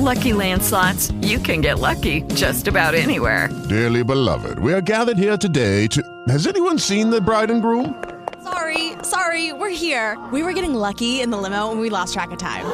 Lucky Land Slots, you can get lucky just about anywhere. Dearly beloved, we are gathered here today to... Has anyone seen the bride and groom? Sorry, we're here. We were getting lucky in the limo and we lost track of time.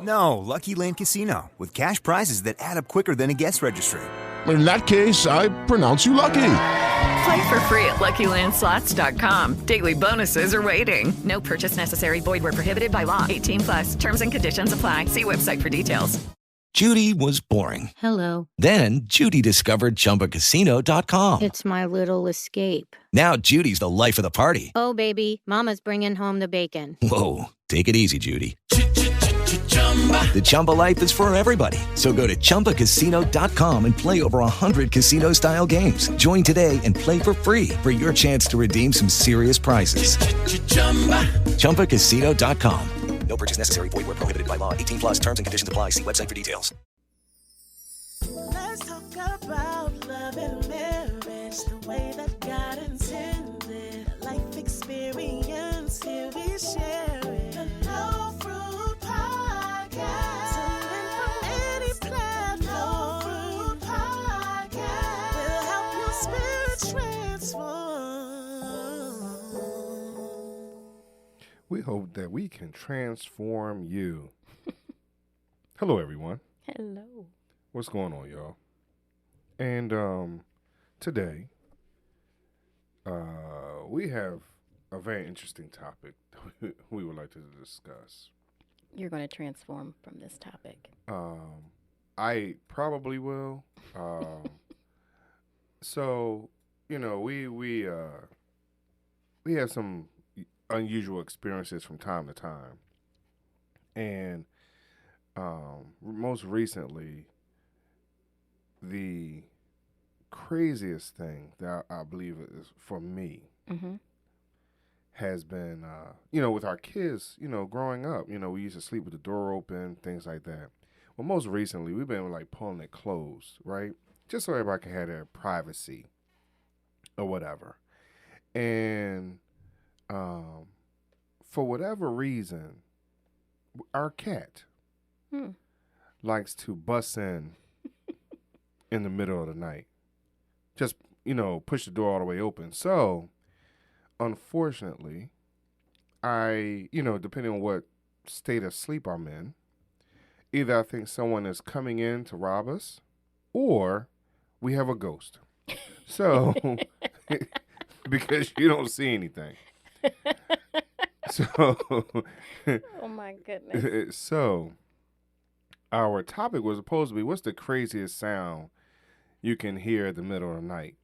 No, Lucky Land Casino, with cash prizes that add up quicker than a guest registry. In that case, I pronounce you lucky. Play for free at LuckyLandSlots.com. Daily bonuses are waiting. No purchase necessary. Void where prohibited by law. 18+. Terms and conditions apply. See website for details. Judy was boring. Hello. Then Judy discovered ChumbaCasino.com. It's my little escape. Now Judy's the life of the party. Oh, baby, mama's bringing home the bacon. Whoa, take it easy, Judy. The Chumba life is for everybody. So go to ChumbaCasino.com and play over 100 casino-style games. Join today and play for free for your chance to redeem some serious prizes. ChumbaCasino.com. No purchase necessary. Void where prohibited by law. 18+. Terms and conditions apply. See website for details. Let's talk about love and marriage the way that God intended. Life experience, here we share it. The No Fruit Podcast. Tune in from any platform. No Fruit Podcast will help your spirit transform. We hope that we can transform you. Hello, everyone. Hello. What's going on, y'all? And today, we have a very interesting topic we would like to discuss. You're going to transform from this topic. I probably will. So, you know, we have some unusual experiences from time to time. And most recently, the craziest thing that I believe is for me has been, with our kids, growing up, we used to sleep with the door open, things like that. Well, most recently, we've been like pulling it closed, right? Just so everybody can have their privacy or whatever. And for whatever reason, our cat likes to bust in the middle of the night. Just, push the door all the way open. So, unfortunately, I, depending on what state of sleep I'm in, either I think someone is coming in to rob us or we have a ghost. So, because you don't see anything. So, oh my goodness. So, our topic was supposed to be, what's the craziest sound you can hear in the middle of the night?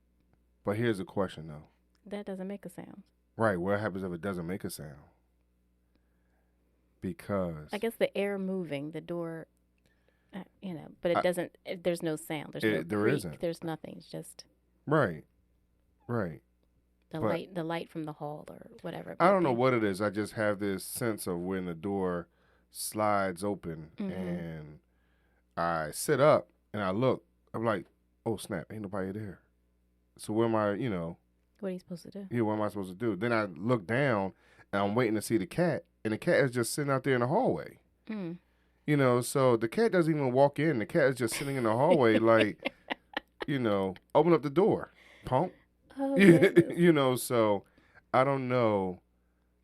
But here's the question, though. That doesn't make a sound. Right. What happens if it doesn't make a sound? Because I guess the air moving, the door, but it doesn't, there's no sound. There's no there creak. isn't. There's nothing. It's just. Right. The light from the hall or whatever. I don't know what it is. I just have this sense of when the door slides open and I sit up and I look, I'm like, oh snap, ain't nobody there. So what am I, What are you supposed to do? Yeah, what am I supposed to do? Then I look down and I'm waiting to see the cat, and the cat is just sitting out there in the hallway. So the cat doesn't even walk in. The cat is just sitting in the hallway like, open up the door. Pump. Oh, So I don't know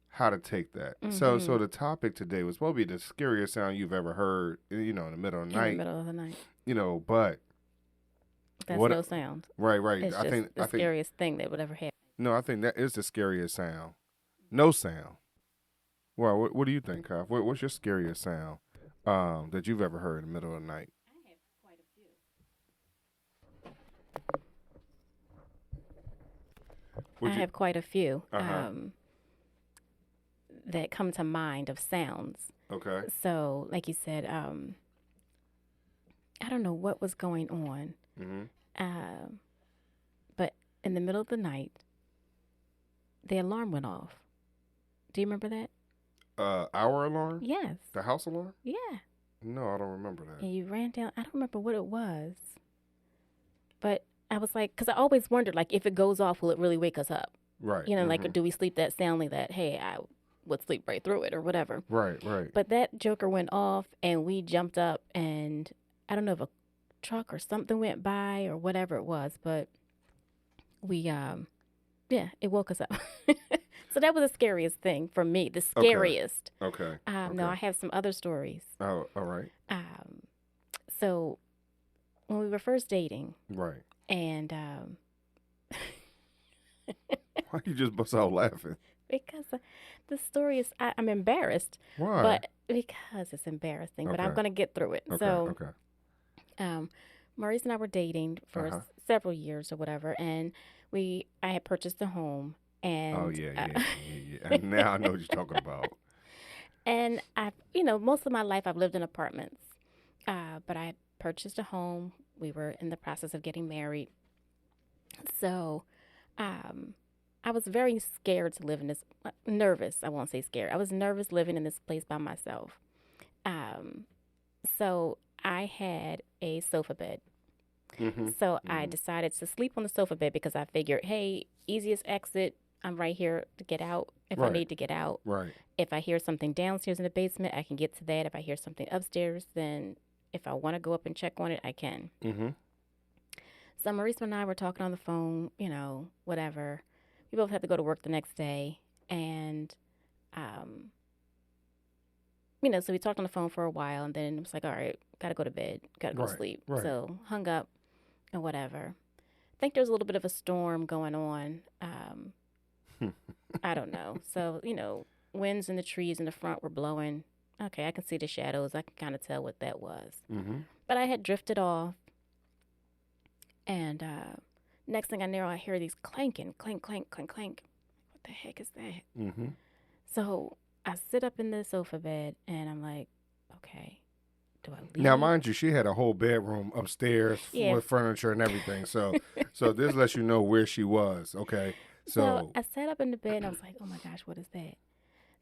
how to take that. So the topic today was supposed to be the scariest sound you've ever heard, in the middle of the night. In the middle of the night. But that's no sound. Right. It's I think the scariest thing that would ever happen. No, I think that is the scariest sound. No sound. Well, what do you think, Kafi? What's your scariest sound that you've ever heard in the middle of the night? I have quite a few. I have quite a few that come to mind of sounds. Okay. So, like you said, I don't know what was going on, but in the middle of the night, the alarm went off. Do you remember that? Our alarm? Yes. The house alarm? Yeah. No, I don't remember that. And you ran down. I don't remember what it was, but I was like, because I always wondered, like, if it goes off, will it really wake us up? Right. Like, do we sleep that soundly that, hey, I would sleep right through it or whatever. Right. But that joker went off, and we jumped up, and I don't know if a truck or something went by or whatever it was, but we, it woke us up. So that was the scariest thing for me, the scariest. Okay. No, I have some other stories. Oh, all right. So when we were first dating. Right. And why you just bust out laughing? Because the story is, I'm embarrassed. Why? But because it's embarrassing, but I'm going to get through it. Okay. Maurice and I were dating for several years or whatever, and I had purchased a home. And, oh, yeah. Now I know what you're talking about. And most of my life I've lived in apartments, but I purchased a home. We were in the process of getting married. So I was very scared to live in this, nervous, I won't say scared. I was nervous living in this place by myself. So I had a sofa bed. Mm-hmm. So I decided to sleep on the sofa bed because I figured, hey, easiest exit, I'm right here to get out if I need to get out. Right. If I hear something downstairs in the basement, I can get to that. If I hear something upstairs, then if I want to go up and check on it, I can. Mm-hmm. So Maurice and I were talking on the phone, whatever. We both had to go to work the next day. And, so we talked on the phone for a while. And then it was like, all right, got to go to bed. Got to go to sleep. Right. So hung up and whatever. I think there was a little bit of a storm going on. I don't know. So, winds in the trees in the front were blowing. Okay, I can see the shadows. I can kind of tell what that was. Mm-hmm. But I had drifted off. And next thing I know, I hear these clanking, clank, clank, clank, clank. What the heck is that? Mm-hmm. So I sit up in the sofa bed, and I'm like, okay, do I leave? Now, mind you, she had a whole bedroom upstairs with furniture and everything. So this lets you know where she was. Okay. So I sat up in the bed, and I was like, oh, my gosh, what is that?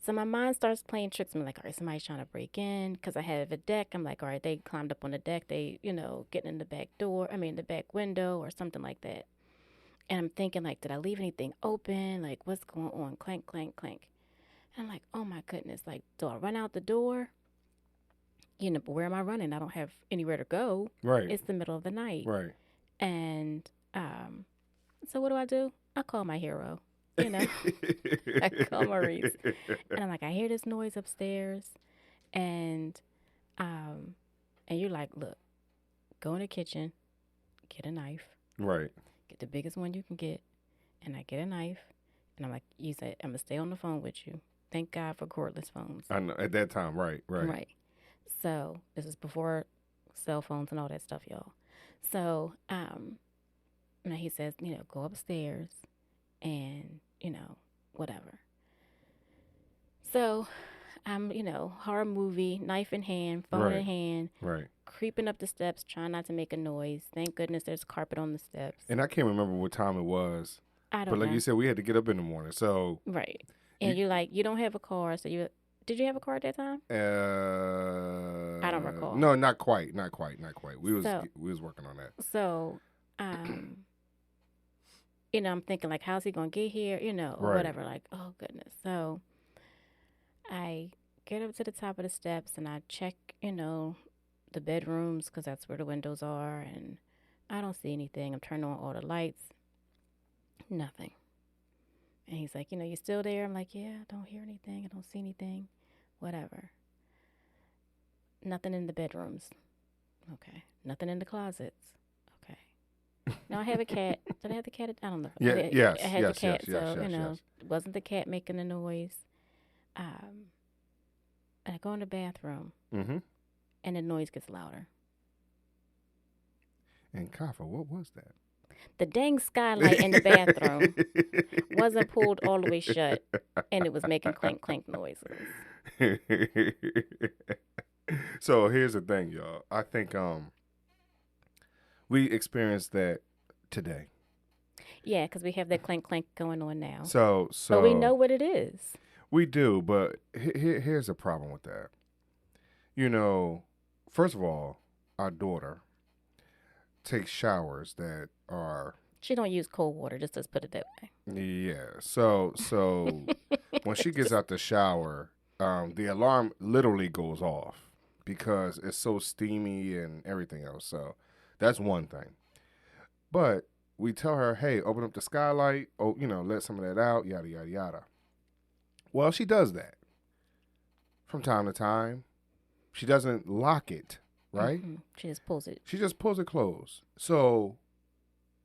So my mind starts playing tricks. I'm like, all right, somebody's trying to break in because I have a deck. I'm like, all right, they climbed up on the deck. They, getting in the the back window or something like that. And I'm thinking, like, did I leave anything open? Like, what's going on? Clank, clank, clank. And I'm like, oh, my goodness. Like, do I run out the door? But where am I running? I don't have anywhere to go. Right. It's the middle of the night. Right. And so what do? I call my hero. I call Maurice. And I'm like, I hear this noise upstairs. And you're like, look, go in the kitchen, get a knife. Right. Get the biggest one you can get. And I get a knife. And I'm like, you said, I'm going to stay on the phone with you. Thank God for cordless phones. I know, at that time, right. So this is before cell phones and all that stuff, y'all. So now he says, go upstairs and, whatever. So I'm, horror movie, knife in hand, phone in hand. Right. Creeping up the steps, trying not to make a noise. Thank goodness there's carpet on the steps. And I can't remember what time it was. I don't know. But like you said, we had to get up in the morning. So right. And you're like, you don't have a car, so did you have a car at that time? I don't recall. No, not quite. We was working on that. So, I'm thinking like, how's he gonna get here? Or whatever. Like, oh goodness. So, I get up to the top of the steps and I check, the bedrooms because that's where the windows are, and I don't see anything. I'm turning on all the lights. Nothing. And he's like, you still there? I'm like, yeah, I don't hear anything. I don't see anything. Whatever. Nothing in the bedrooms. Okay. Nothing in the closets. Okay. Now I have a cat. Did I have the cat? I don't know. Yes. I had the cat, so, it wasn't the cat making the noise. And I go in the bathroom, and the noise gets louder. And Kafi, what was that? The dang skylight in the bathroom wasn't pulled all the way shut, and it was making clink, clink noises. So here's the thing, y'all. I think we experienced that today. Yeah, because we have that clink, clink going on now. So but we know what it is. We do, but here's the problem with that. First of all, our daughter takes showers that are... She don't use cold water, just let's put it that way. Yeah. So when she gets out the shower, the alarm literally goes off because it's so steamy and everything else. So that's one thing. But we tell her, hey, open up the skylight, let some of that out, yada, yada, yada. Well, she does that from time to time. She doesn't lock it, right? Mm-hmm. She just pulls it. She just pulls it closed. So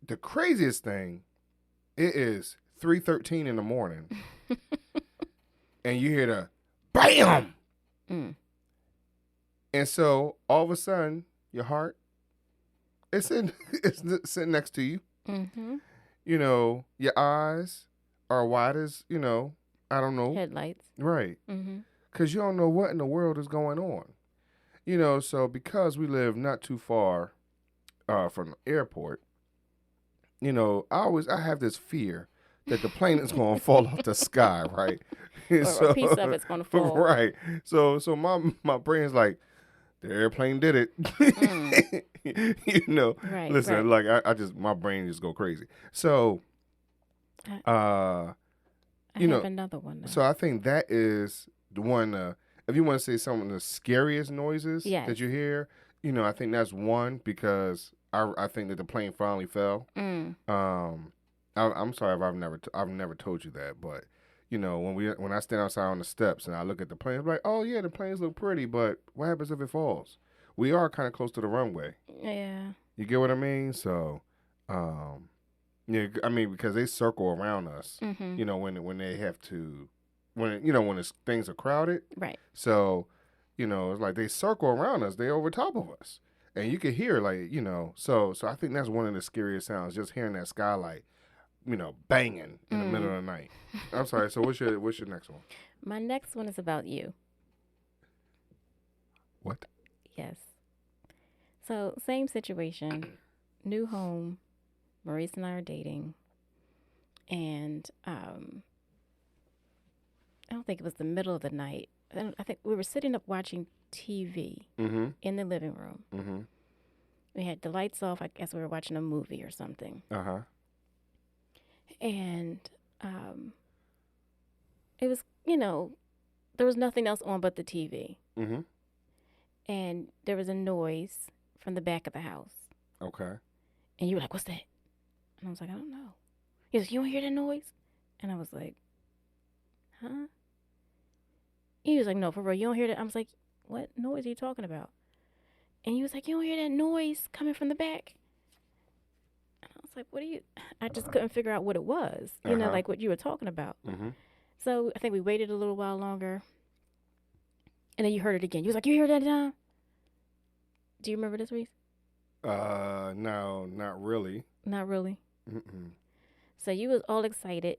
the craziest thing, it is 3:13 in the morning, and you hear the BAM! Mm. And so all of a sudden, your heart, it's sitting next to you. Mm-hmm. Your eyes are wide as, I don't know. Headlights. Right. Mm-hmm. Because you don't know what in the world is going on. So because we live not too far from the airport, I have this fear that the plane is going to fall off the sky, right? Or a piece of it's going to fall. Right. So my brain's like, the airplane did it. Right, Listen, right. like I just, my brain just go crazy. So, I have another one. So I think that is the one, if you want to say some of the scariest noises that you hear, I think that's one, because I think that the plane finally fell. Mm. I'm sorry if I've never told you that, but when I stand outside on the steps and I look at the plane, I'm like, oh yeah, the planes look pretty, but what happens if it falls? We are kind of close to the runway. Yeah. You get what I mean? So, because they circle around us. Mm-hmm. When they have to, when things are crowded. Right. So, it's like they circle around us. They over top of us, and you can hear So I think that's one of the scariest sounds. Just hearing that skylight, banging in the middle of the night. I'm sorry. So what's your next one? My next one is about you. What? Yes. So same situation, new home. Maurice and I are dating, and I don't think it was the middle of the night. I think we were sitting up watching TV in the living room. Mm-hmm. We had the lights off. I guess we were watching a movie or something. Uh-huh. And it was, there was nothing else on but the TV. Mm-hmm. And there was a noise from the back of the house. Okay. And you were like, what's that? And I was like, I don't know. He was like, you don't hear that noise? And I was like, huh? He was like, no, for real, you don't hear that? I was like, what noise are you talking about? And he was like, you don't hear that noise coming from the back? And I was like, I just couldn't figure out what it was, like what you were talking about. Mm-hmm. So I think we waited a little while longer. And then you heard it again. You was like, you heard that time? Do you remember this, Reese? No, not really. Not really? Mm-mm. So you was all excited,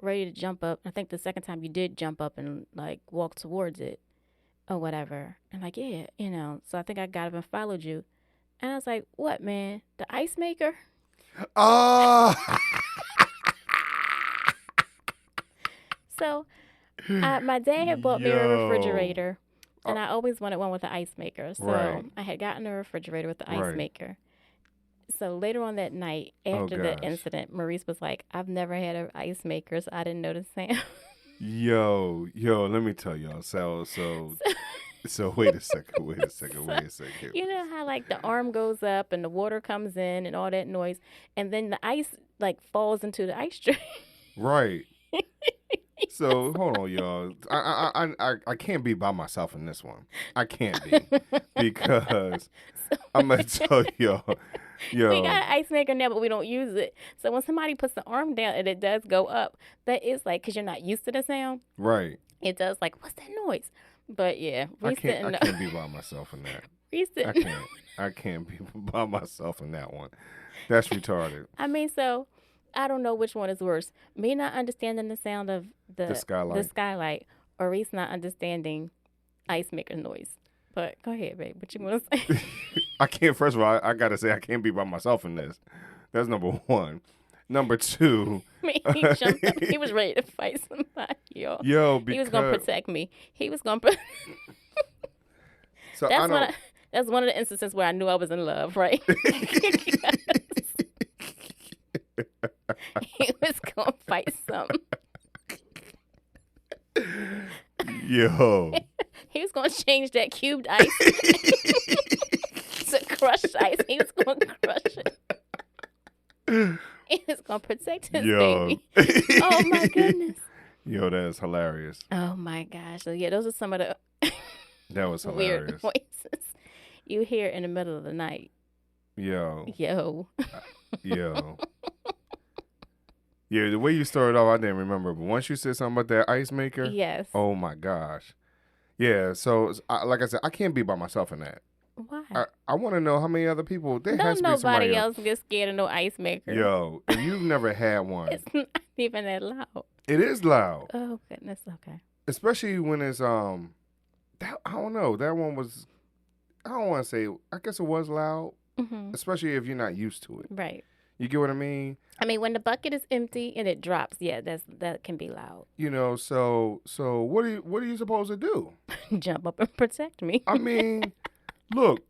ready to jump up. I think the second time you did jump up and, walk towards it or whatever. And, yeah, So I think I got up and followed you. And I was like, what, man? The ice maker? Oh! So my dad had bought me a refrigerator. And I always wanted one with an ice maker. So I had gotten a refrigerator with the ice maker. So later on that night, after the incident, Maurice was like, I've never had an ice maker, so I didn't know the sound. Yo, let me tell y'all. So wait a second. You know how the arm goes up and the water comes in and all that noise, and then the ice falls into the ice tray. Right. So hold on, y'all. I can't be by myself in this one. I can't be because I'm gonna tell y'all. Yo. We got an ice maker now, but we don't use it. So when somebody puts the arm down and it does go up, that is because you're not used to the sound. Right. It does what's that noise? But yeah, I can't be by myself in that. I can't be by myself in that one. That's retarded. I mean, so I don't know which one is worse. Me not understanding the sound of the skylight, or Reese not understanding ice maker noise. But go ahead, babe. What you want to say? I can't. First of all, I gotta say I can't be by myself in this. That's number one. Number two. He jumped up. He was ready to fight somebody, y'all. Because he was gonna protect me. He was gonna. So that's one of the instances where I knew I was in love, right? He was gonna fight something. Yo. He was gonna going to change that cubed ice to crushed ice. He was going to crush it. He was going to protect his baby. Oh, my goodness. Yo, that's hilarious. Oh, my gosh. So, yeah, those are some of the That was hilarious. weird noises you hear in the middle of the night. Yo. Yo. Yeah, the way you started off, I didn't remember. But once you said something about that ice maker. Yes. Oh, my gosh. Yeah, so like I said, I can't be by myself in that. Why? I want to know how many other people. There has to be somebody nobody else get scared of no ice maker. Yo, if you've never had one. It's not even that loud. It is loud. Oh, goodness. Okay. Especially when it's, I don't know. That one was, I don't want to say, I guess it was loud. Mm-hmm. Especially if you're not used to it. Right. You get what I mean? I mean, when the bucket is empty and it drops, yeah, that can be loud. You know, so what are you supposed to do? Jump up and protect me. I mean, look,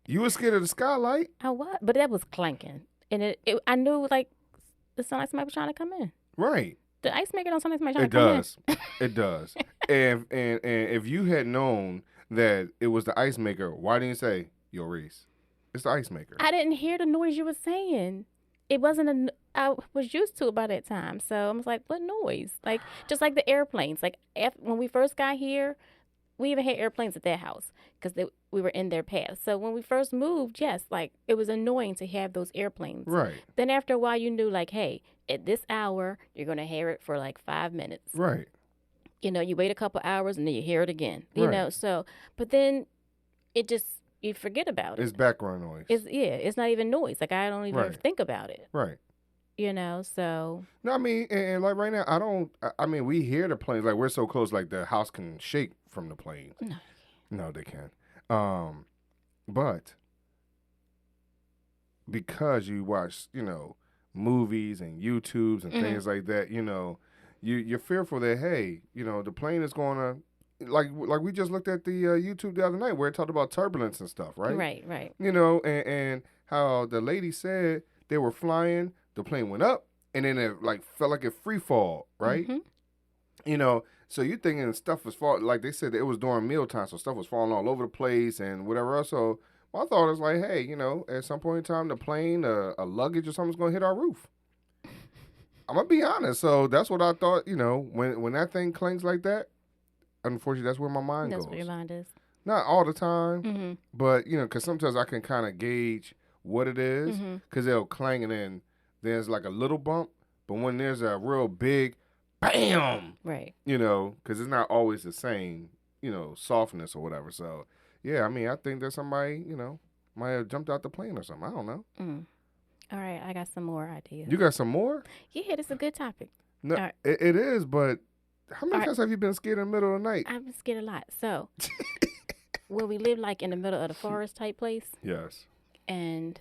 you were scared of the skylight. I was, but that was clanking, and I knew like it sounded like somebody was trying to come in. Right. The ice maker don't sound like somebody trying to come in. It does. And if you had known that it was the ice maker, why didn't you say, "Yo, Reese, it's the ice maker"? I didn't hear the noise you were saying. It wasn't I was used to it by that time. So I was like, what noise? Like, just like the airplanes. Like, when we first got here, we even had airplanes at their house because we were in their path. So when we first moved, yes, like, it was annoying to have those airplanes. Right. Then after a while, you knew, like, hey, at this hour, you're going to hear it for, like, 5 minutes. Right. You know, you wait a couple hours and then you hear it again. You Right. know, so, but then it just, you forget about it. It's background noise. It's not even noise. Like, I don't even think about it. Right. You know, so. No, I mean, and like right now, I mean, we hear the planes, like we're so close, like the house can shake from the planes. No, they can't. But because you watch, you know, movies and YouTubes and things like that, you know, you're fearful that, hey, you know, the plane is going to, like we just looked at the YouTube the other night where it talked about turbulence and stuff, right? Right. You know, and how the lady said they were flying, the plane went up, and then it like felt like a free fall, right? Mm-hmm. You know, so you're thinking stuff was falling, like they said it was during mealtime, so stuff was falling all over the place and whatever else. So my thought is like, hey, you know, at some point in time, the plane, a luggage or something's going to hit our roof. I'm going to be honest. So that's what I thought, you know, when that thing clangs like that, unfortunately, that's where my mind goes. That's where your mind is. Not all the time, but, you know, because sometimes I can kind of gauge what it is, because it'll clang and then there's like a little bump, but when there's a real big bam, right? You know, because it's not always the same, you know, softness or whatever. So, yeah, I mean, I think that somebody, you know, might have jumped out the plane or something. I don't know. All right, I got some more ideas. You got some more? Yeah, this is a good topic. No, right. it is, but how many times have you been scared in the middle of the night? I've been scared a lot. So, where we live, like in the middle of the forest type place. Yes. And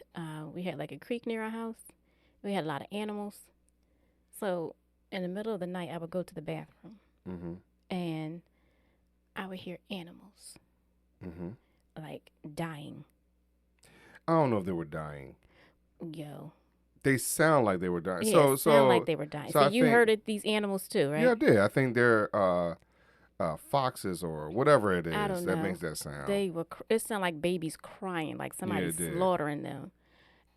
we had like a creek near our house. We had a lot of animals. So in the middle of the night, I would go to the bathroom, and I would hear animals, like dying. I don't know if they were dying. Yo. They sound like they were dying. Yeah, so sound like they were dying. So you heard it, these animals too, right? Yeah, I did. I think they're foxes or whatever it is I don't know. that makes that sound. They were. It sounded like babies crying, like somebody slaughtering them.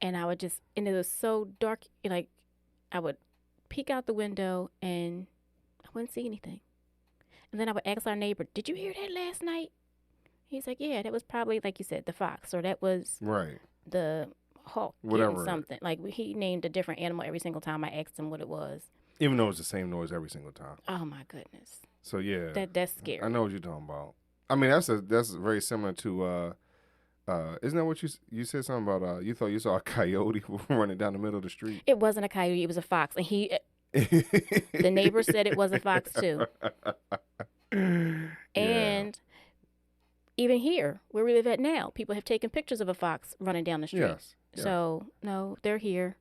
And I would just, and it was so dark, like I would peek out the window and I wouldn't see anything. And then I would ask our neighbor, "Did you hear that last night?" He's like, "Yeah, that was probably, like you said, the fox, or that was the hawk, whatever, something." Like he named a different animal every single time I asked him what it was. Even though it's the same noise every single time. Oh my goodness. So yeah, that's scary. I know what you're talking about. I mean, that's very similar to. Isn't that what you said something about? You thought you saw a coyote running down the middle of the street. It wasn't a coyote; it was a fox, and the neighbor said it was a fox too. And even here, where we live at now, people have taken pictures of a fox running down the street. Yes. So no, they're here.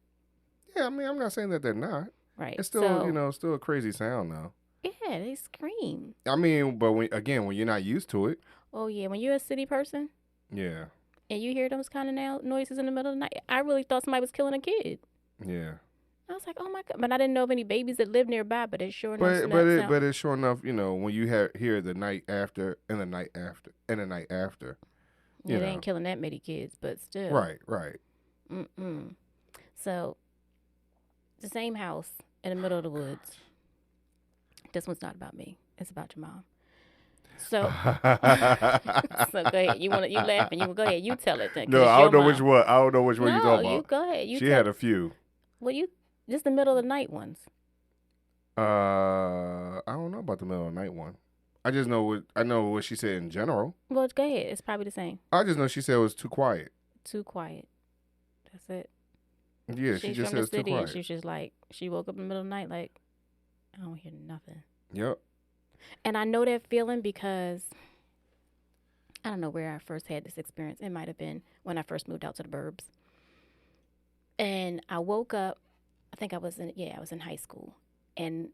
Yeah, I mean, I'm not saying that they're not. Right. It's still, still a crazy sound though. Yeah, they scream. I mean, but when you're not used to it. Oh yeah, when you're a city person. Yeah. And you hear those kind of noises in the middle of the night. I really thought somebody was killing a kid. Yeah. I was like, oh my God. But I didn't know of any babies that lived nearby, but it sure enough. But it's sure enough, when you hear the night after and the night after and the night after. It ain't killing that many kids, but still. Right. So, the same house in the middle of the woods. This one's not about me. It's about your mom. So, so go ahead. You laughing? Go ahead. You tell it. Then, no, I don't know which one. I don't know which one you're talking about. You go ahead. She had a few. Well, just the middle of the night ones. I don't know about the middle of the night one. I just know what she said in general. Well, go ahead. It's probably the same. I just know she said it was too quiet. Too quiet. That's it. Yeah, she just said it's too quiet. And she's just like, she woke up in the middle of the night like, I don't hear nothing. Yep. And I know that feeling because I don't know where I first had this experience. It might have been when I first moved out to the burbs. And I woke up, I think I was in high school. And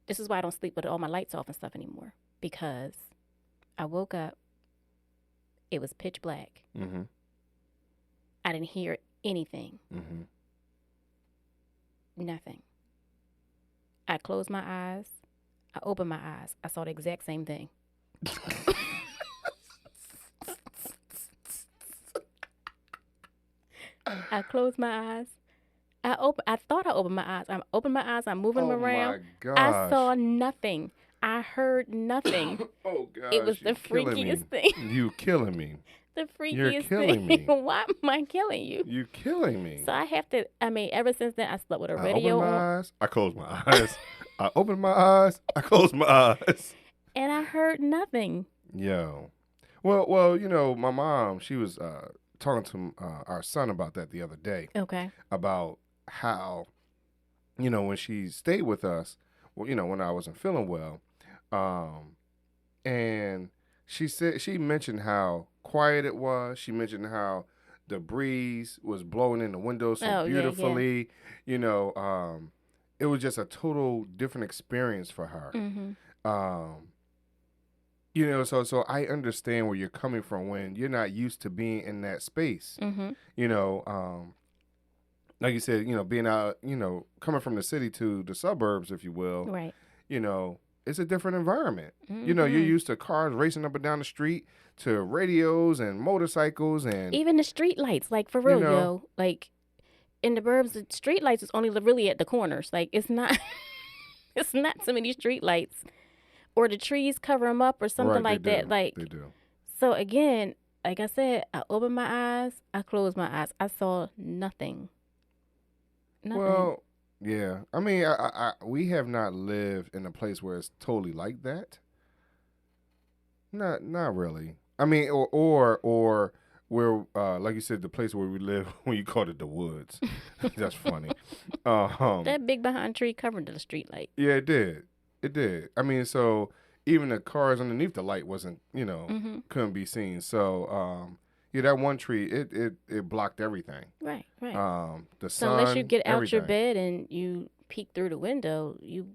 this is why I don't sleep with all my lights off and stuff anymore. Because I woke up, it was pitch black. Mm-hmm. I didn't hear anything. Mm-hmm. Nothing. I closed my eyes. I opened my eyes. I saw the exact same thing. I closed my eyes. I thought I opened my eyes. I opened my eyes. I'm moving them around. My gosh. I saw nothing. I heard nothing. Oh, gosh. It was the freakiest thing. You killing me. The freakiest You're killing thing. me. Why am I killing you? You're killing me. So I have to, ever since then, I slept with a radio I opened my on. eyes. I closed my eyes. I opened my eyes. I closed my eyes. And I heard nothing. Yo. Well, my mom, she was talking to our son about that the other day. Okay. About how, when she stayed with us, when I wasn't feeling well, and she mentioned how quiet it was. She mentioned how the breeze was blowing in the window so beautifully. Yeah. It was just a total different experience for her. Mm-hmm. So I understand where you're coming from when you're not used to being in that space. Mm-hmm. Like you said, being out, coming from the city to the suburbs, if you will. Right. It's a different environment. Mm-hmm. You're used to cars racing up and down the street, to radios and motorcycles and even the street lights, like for real, yo. Like in the burbs, the street lights is only really at the corners. Like it's not so many street lights, or the trees cover them up or something like that. Like they do. So again, like I said, I opened my eyes, I closed my eyes, I saw nothing. Nothing. Well, yeah. I mean, we have not lived in a place where it's totally like that. Not really. I mean, or where, like you said, the place where we live, when you called it the woods. That's funny. That big behind tree covered the street light. Yeah, it did. I mean, so even the cars underneath the light wasn't, Mm-hmm. couldn't be seen. So, that one tree, it blocked everything. Right. The sun, so unless you get out everything. your bed and you peek through the window, you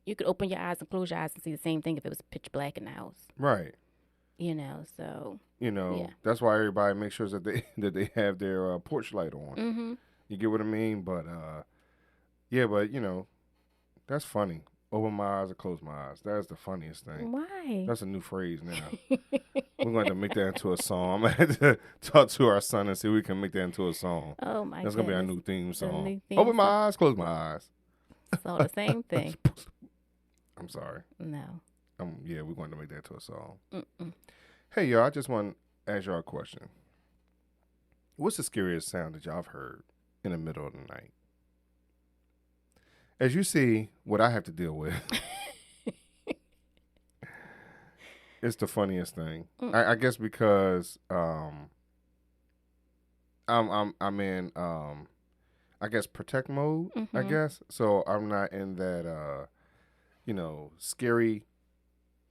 could open your eyes and close your eyes and see the same thing if it was pitch black in the house. Right. So. Yeah. That's why everybody makes sure that they have their porch light on. Mm-hmm. You get what I mean? But that's funny. Open my eyes or close my eyes. That's the funniest thing. Why? That's a new phrase now. We're going to make that into a song. I'm going to have to talk to our son and see if we can make that into a song. Oh, my God. That's going to be our new theme song. New theme Open my song. eyes, close my eyes. So the same thing. I'm sorry. No. We're going to make that into a song. Mm-mm. Hey, y'all, I just want to ask y'all a question. What's the scariest sound that y'all have heard in the middle of the night? As you see, what I have to deal with, it's the funniest thing. I guess because I'm in I guess protect mode. Mm-hmm. I guess so. I'm not in that scary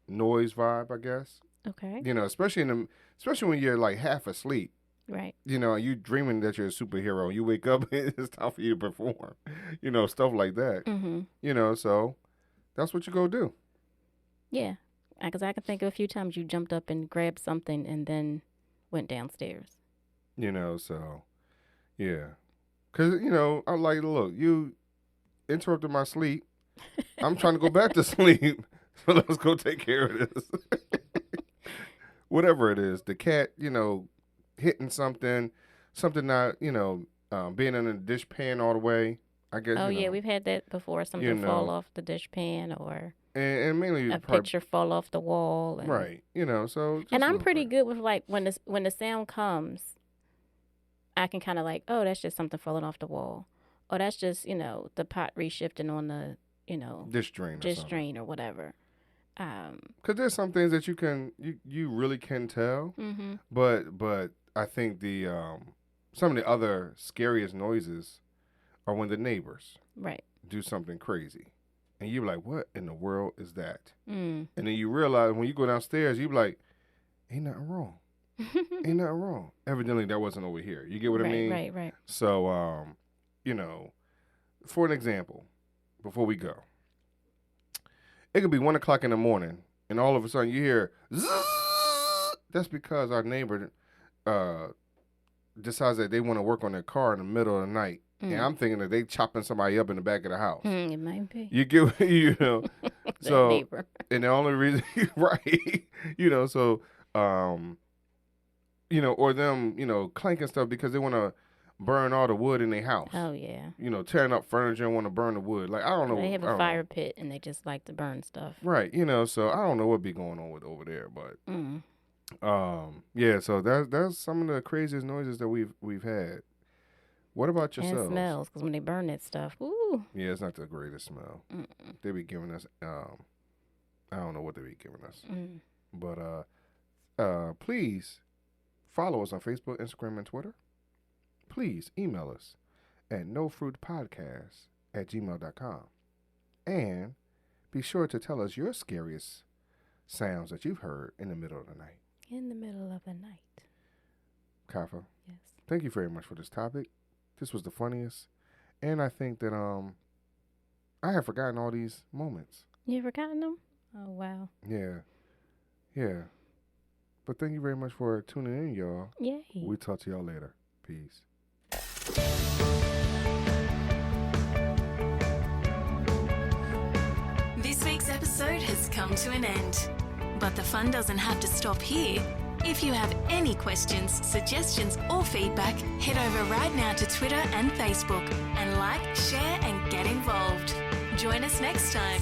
noise vibe. I guess. Okay. Especially when you're like half asleep. Right. You dreaming that you're a superhero. You wake up and it's time for you to perform. Stuff like that. Mm-hmm. So that's what you go do. Yeah. Because I can think of a few times you jumped up and grabbed something and then went downstairs. So, yeah. Because, I'm like, look, interrupted my sleep. I'm trying to go back to sleep. So let's go take care of this. Whatever it is, the cat, hitting something not, being in a dish pan all the way. I guess. Oh yeah, we've had that before. Something fall off the dish pan, or and mainly a picture fall off the wall. And, right. So. And I'm pretty good with like when the sound comes, I can kind of like, oh, that's just something falling off the wall, or that's just the pot reshifting on the dish drain or whatever. Because there's some things that you really can tell, mm-hmm. but I think the some of the other scariest noises are when the neighbors do something crazy, and you're like, what in the world is that? And then you realize when you go downstairs, you're like, ain't nothing wrong. Ain't nothing wrong. Evidently that wasn't over here. You get what I mean? Right. So for an example, before we go, it could be 1 o'clock in the morning, and all of a sudden you hear zzz. That's because our neighbor decides that they want to work on their car in the middle of the night. And I'm thinking that they chopping somebody up in the back of the house. It might be. You get, so, neighbor. And the only reason, right, so, or them, clanking stuff because they want to burn all the wood in their house. Oh, yeah. Tearing up furniture and want to burn the wood. Like, I don't know. They have a fire pit and they just like to burn stuff. Right, so I don't know what be going on with over there, but, yeah, so that's some of the craziest noises that we've had. What about yourselves? And smells, because when they burn that stuff, ooh. Yeah, it's not the greatest smell. They be giving us, I don't know what they be giving us. But please follow us on Facebook, Instagram, and Twitter. Please email us at nofruitpodcast@gmail.com. And be sure to tell us your scariest sounds that you've heard in the middle of the night. In the middle of the night. Kafa. Yes. Thank you very much for this topic. This was the funniest. And I think that I have forgotten all these moments. You've forgotten them? Oh, wow. Yeah. But thank you very much for tuning in, y'all. Yay. We'll talk to y'all later. Peace. This week's episode has come to an end. But the fun doesn't have to stop here. If you have any questions, suggestions, or feedback, head over right now to Twitter and Facebook and like, share, and get involved. Join us next time.